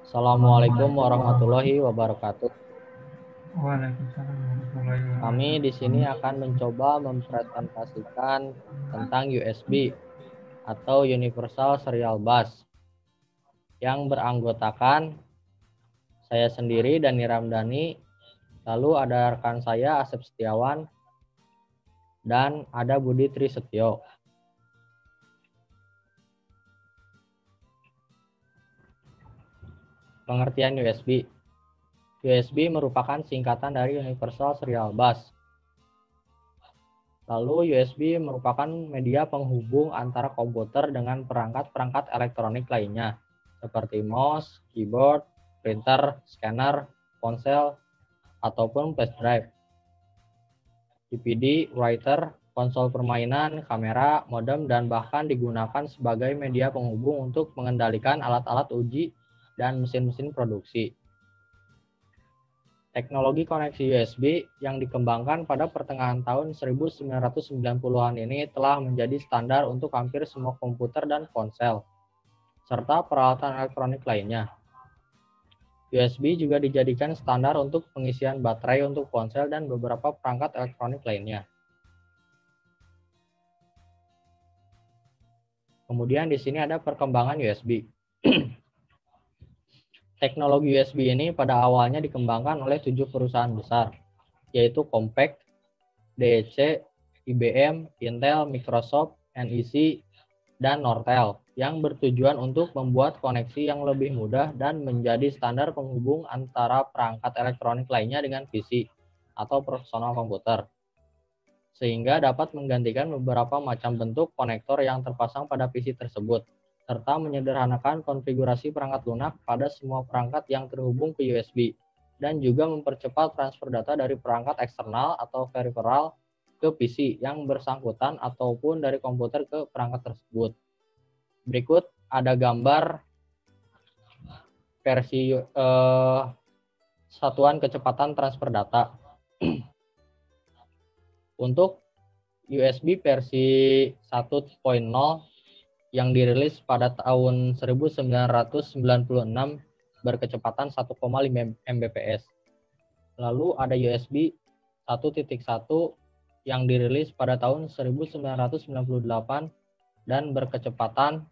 Assalamualaikum warahmatullahi wabarakatuh. Waalaikumsalam warahmatullahi Kami wabarakatuh. di sini akan mencoba mempresentasikan tentang USB atau Universal Serial Bus yang beranggotakan saya sendiri Dani Ramdhani, lalu ada rekan saya Asep Setiawan, dan ada Budi Trisetyo. Pengertian USB. USB merupakan singkatan dari Universal Serial Bus. Lalu USB merupakan media penghubung antara komputer dengan perangkat-perangkat elektronik lainnya, seperti mouse, keyboard, printer, scanner, ponsel, ataupun flash drive, DVD, writer, konsol permainan, kamera, modem, dan bahkan digunakan sebagai media penghubung untuk mengendalikan alat-alat uji dan mesin-mesin produksi. Teknologi koneksi USB yang dikembangkan pada pertengahan tahun 1990-an ini telah menjadi standar untuk hampir semua komputer dan ponsel, serta peralatan elektronik lainnya. USB juga dijadikan standar untuk pengisian baterai untuk ponsel dan beberapa perangkat elektronik lainnya. Kemudian di sini ada perkembangan USB. Teknologi USB ini pada awalnya dikembangkan oleh 7 perusahaan besar, yaitu Compaq, DEC, IBM, Intel, Microsoft, NEC, dan Nortel, yang bertujuan untuk membuat koneksi yang lebih mudah dan menjadi standar penghubung antara perangkat elektronik lainnya dengan PC atau personal komputer, sehingga dapat menggantikan beberapa macam bentuk konektor yang terpasang pada PC tersebut, serta menyederhanakan konfigurasi perangkat lunak pada semua perangkat yang terhubung ke USB, dan juga mempercepat transfer data dari perangkat eksternal atau peripheral ke PC yang bersangkutan ataupun dari komputer ke perangkat tersebut. Berikut ada gambar versi satuan kecepatan transfer data. Untuk USB versi 1.0 yang dirilis pada tahun 1996 berkecepatan 1,5 Mbps. Lalu ada USB 1.1 yang dirilis pada tahun 1998 dan berkecepatan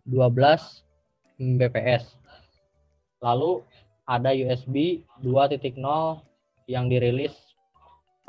12 Mbps. Lalu ada USB 2.0 yang dirilis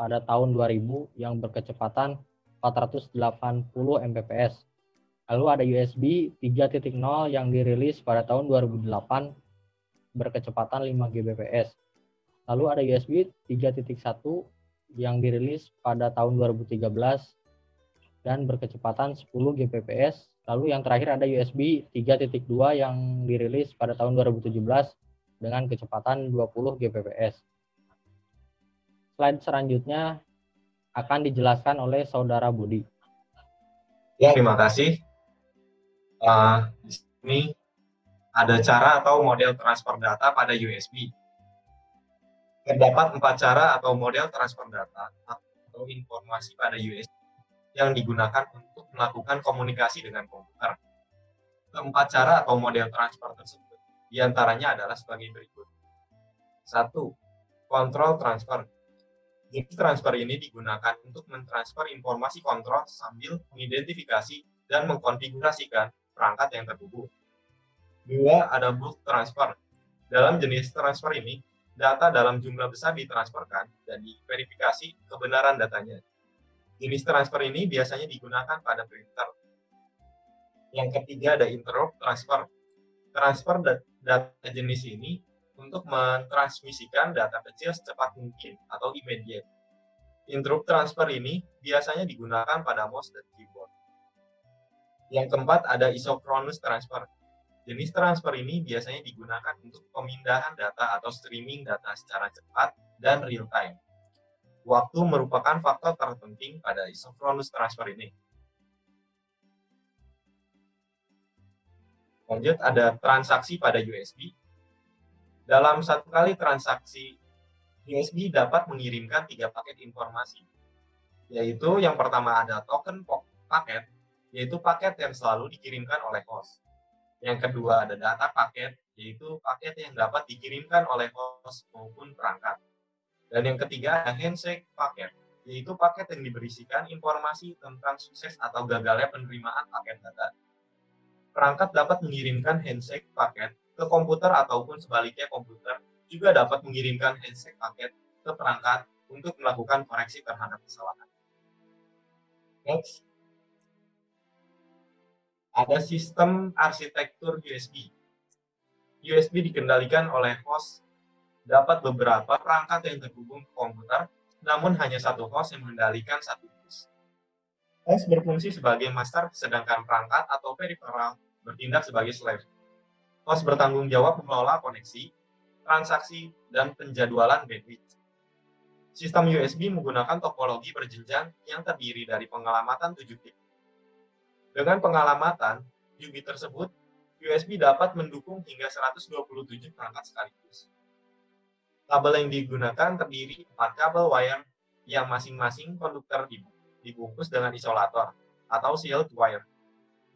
pada tahun 2000 yang berkecepatan 480 Mbps. Lalu ada USB 3.0 yang dirilis pada tahun 2008 berkecepatan 5 Gbps. Lalu ada USB 3.1 yang dirilis pada tahun 2013 dan berkecepatan 10 Gbps. Lalu yang terakhir ada USB 3.2 yang dirilis pada tahun 2017 dengan kecepatan 20 Gbps. Slide selanjutnya akan dijelaskan oleh Saudara Budi. Ya, terima kasih. Di sini ada cara atau model transfer data pada USB. Terdapat 4 cara atau model transfer data atau informasi pada USB yang digunakan untuk melakukan komunikasi dengan komputer. Keempat cara atau model transfer tersebut diantaranya adalah sebagai berikut. 1. Kontrol transfer. Jenis transfer ini digunakan untuk mentransfer informasi kontrol sambil mengidentifikasi dan mengkonfigurasikan perangkat yang terhubung. 2. Ada bulk transfer. Dalam jenis transfer ini, data dalam jumlah besar ditransferkan dan diverifikasi kebenaran datanya. Jenis transfer ini biasanya digunakan pada printer. Yang ketiga ada interrupt transfer. Transfer data jenis ini untuk mentransmisikan data kecil secepat mungkin atau immediate. Interrupt transfer ini biasanya digunakan pada mouse dan keyboard. Yang keempat ada isochronous transfer. Jenis transfer ini biasanya digunakan untuk pemindahan data atau streaming data secara cepat dan real time. Waktu merupakan faktor terpenting pada isochronous transfer ini. Lanjut ada transaksi pada USB. Dalam satu kali transaksi, USB dapat mengirimkan 3 paket informasi, yaitu yang pertama ada token paket, yaitu paket yang selalu dikirimkan oleh host. Yang kedua ada data paket, yaitu paket yang dapat dikirimkan oleh host maupun perangkat. Dan yang ketiga ada handshake paket, yaitu paket yang diberisikan informasi tentang sukses atau gagalnya penerimaan paket data. Perangkat dapat mengirimkan handshake paket ke komputer ataupun sebaliknya komputer juga dapat mengirimkan handshake paket ke perangkat untuk melakukan koreksi terhadap kesalahan. Next. Ada sistem arsitektur USB. USB dikendalikan oleh host, dapat beberapa perangkat yang terhubung ke komputer, namun hanya satu host yang mengendalikan satu bus. Host berfungsi sebagai master, sedangkan perangkat atau peripheral bertindak sebagai slave. Host bertanggung jawab mengelola koneksi, transaksi, dan penjadwalan bandwidth. Sistem USB menggunakan topologi berjenjang yang terdiri dari pengalamatan 7 bit. Dengan pengalamatan 7 bit tersebut, USB dapat mendukung hingga 127 perangkat sekaligus. Kabel yang digunakan terdiri 4 kabel wire yang masing-masing konduktor dibungkus dengan isolator atau sealed wire.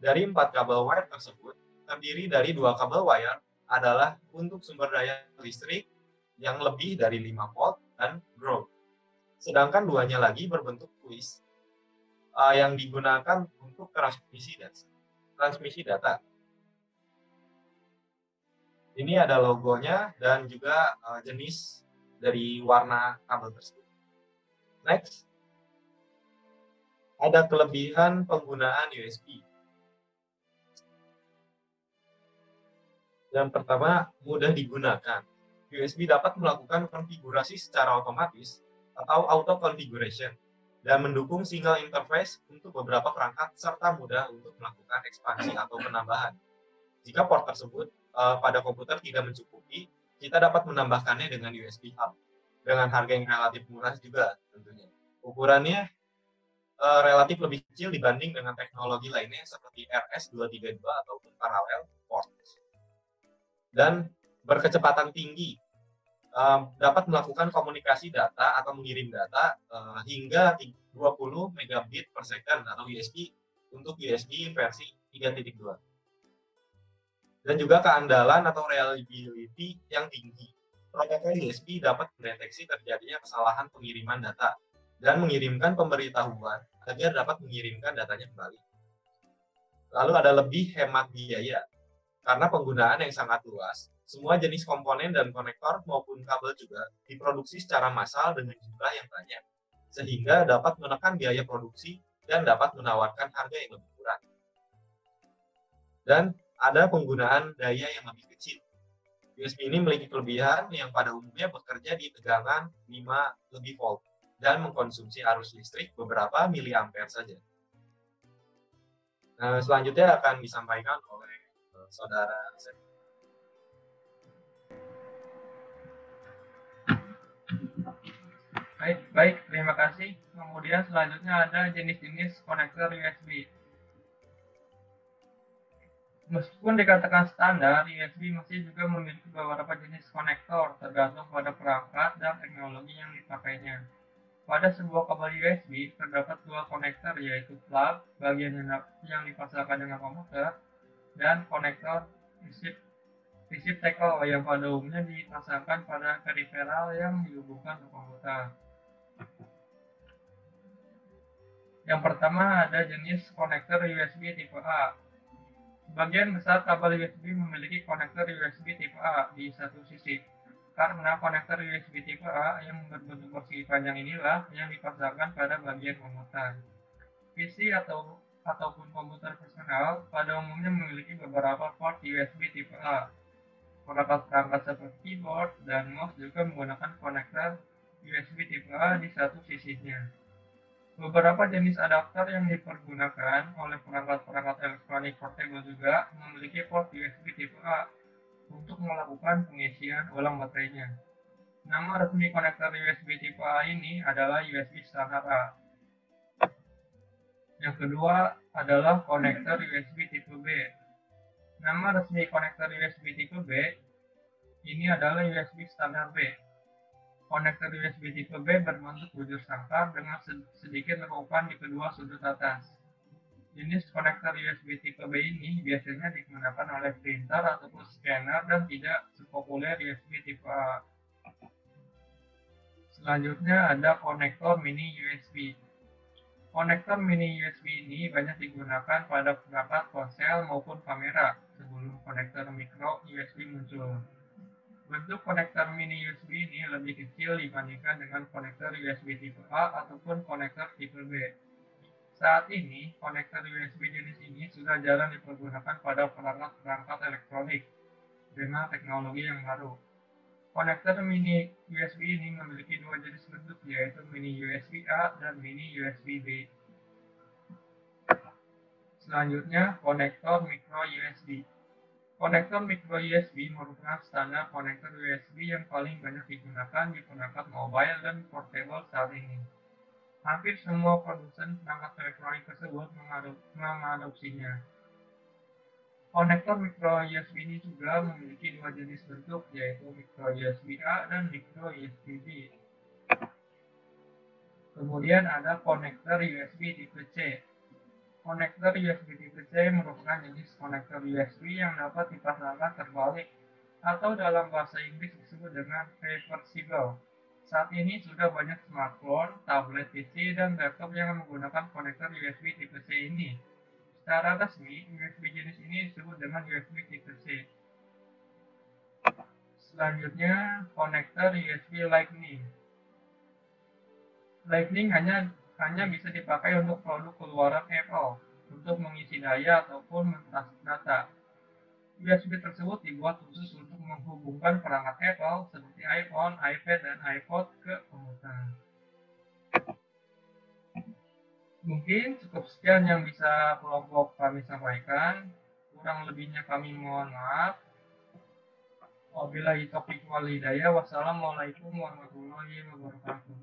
Dari 4 kabel wire tersebut, terdiri dari 2 kabel wire adalah untuk sumber daya listrik yang lebih dari 5 volt dan ground. Sedangkan 2-nya lagi berbentuk kuis yang digunakan untuk transmisi data. Ini ada logonya dan juga jenis dari warna kabel tersebut. Next. Ada kelebihan penggunaan USB. Yang pertama, mudah digunakan. USB dapat melakukan konfigurasi secara otomatis atau auto configuration dan mendukung single interface untuk beberapa perangkat serta mudah untuk melakukan ekspansi atau penambahan. Jika port tersebut pada komputer tidak mencukupi, kita dapat menambahkannya dengan USB hub dengan harga yang relatif murah juga tentunya. Ukurannya relatif lebih kecil dibanding dengan teknologi lainnya seperti RS-232 ataupun parallel port. Dan berkecepatan tinggi, dapat melakukan komunikasi data atau mengirim data hingga 20 megabit per second atau USB untuk USB versi 3.2. Dan juga keandalan atau reliability yang tinggi. Protokol USB dapat mendeteksi terjadinya kesalahan pengiriman data dan mengirimkan pemberitahuan agar dapat mengirimkan datanya kembali. Lalu ada lebih hemat biaya. Karena penggunaan yang sangat luas, semua jenis komponen dan konektor maupun kabel juga diproduksi secara massal dengan jumlah yang banyak, sehingga dapat menekan biaya produksi dan dapat menawarkan harga yang lebih murah. Dan ada penggunaan daya yang lebih kecil. USB ini memiliki kelebihan yang pada umumnya bekerja di tegangan 5 lebih volt dan mengkonsumsi arus listrik beberapa miliampere saja. Nah, selanjutnya akan disampaikan oleh saudara Seth. Baik, terima kasih. Kemudian selanjutnya ada jenis-jenis konektor USB. Meskipun dikatakan standar, USB masih juga memiliki beberapa jenis konektor tergantung pada perangkat dan teknologi yang dipakainya. Pada sebuah kabel USB terdapat dua konektor, yaitu plug bagian yang dipasangkan dengan komputer dan konektor receptacle yang pada umumnya dipasangkan pada peripheral yang dihubungkan ke komputer. Yang pertama ada jenis konektor USB tipe A. Sebagian besar kabel USB memiliki konektor USB tipe A di satu sisi. Karena konektor USB tipe A yang berbentuk persegi panjang inilah yang dipasangkan pada bagian komputer. PC ataupun komputer personal pada umumnya memiliki beberapa port USB tipe A. Perangkat seperti keyboard dan mouse juga menggunakan konektor USB tipe A di satu sisinya. Beberapa jenis adapter yang dipergunakan oleh perangkat-perangkat elektronik portable juga memiliki port USB tipe A untuk melakukan pengisian ulang baterainya. Nama resmi konektor USB tipe A ini adalah USB standar A. Yang kedua adalah konektor USB tipe B. Nama resmi konektor USB tipe B ini adalah USB standar B. Konektor USB tipe B berbentuk bujur sangkar dengan sedikit lekukan di kedua sudut atas. Jenis konektor USB tipe B ini biasanya digunakan oleh printer ataupun scanner dan tidak sepopuler USB tipe A. Selanjutnya ada konektor mini USB. Konektor mini USB ini banyak digunakan pada perangkat ponsel maupun kamera sebelum konektor micro USB muncul. Bentuk konektor mini USB ini lebih kecil dibandingkan dengan konektor USB tipe A ataupun konektor tipe B. Saat ini, konektor USB jenis ini sudah jarang dipergunakan pada perangkat elektronik dengan teknologi yang baru. Konektor mini USB ini memiliki dua jenis bentuk, yaitu mini USB A dan mini USB B. Selanjutnya, konektor micro USB. Konektor micro USB merupakan standar konektor USB yang paling banyak digunakan di perangkat mobile dan portable saat ini. Hampir semua produsen perangkat elektronik tersebut mengadopsinya. Konektor micro USB ini juga memiliki dua jenis bentuk, yaitu micro USB A dan micro USB B. Kemudian ada konektor USB tipe C. Konektor USB tipe C merupakan jenis konektor USB yang dapat dipasangkan terbalik atau dalam bahasa Inggris disebut dengan reversible. Saat ini sudah banyak smartphone, tablet PC, dan laptop yang menggunakan konektor USB tipe C ini. Secara resmi, USB jenis ini disebut dengan USB tipe C. Selanjutnya, konektor USB Lightning. Lightning hanya bisa dipakai untuk produk keluaran Apple untuk mengisi daya ataupun mentransfer data. USB tersebut dibuat khusus untuk menghubungkan perangkat Apple seperti iPhone, iPad, dan iPod ke komputer. Mungkin cukup sekian yang bisa kelompok kami sampaikan. Kurang lebihnya kami mohon maaf. Wabillahi taufiq wal hidayah. Wassalamualaikum warahmatullahi wabarakatuh.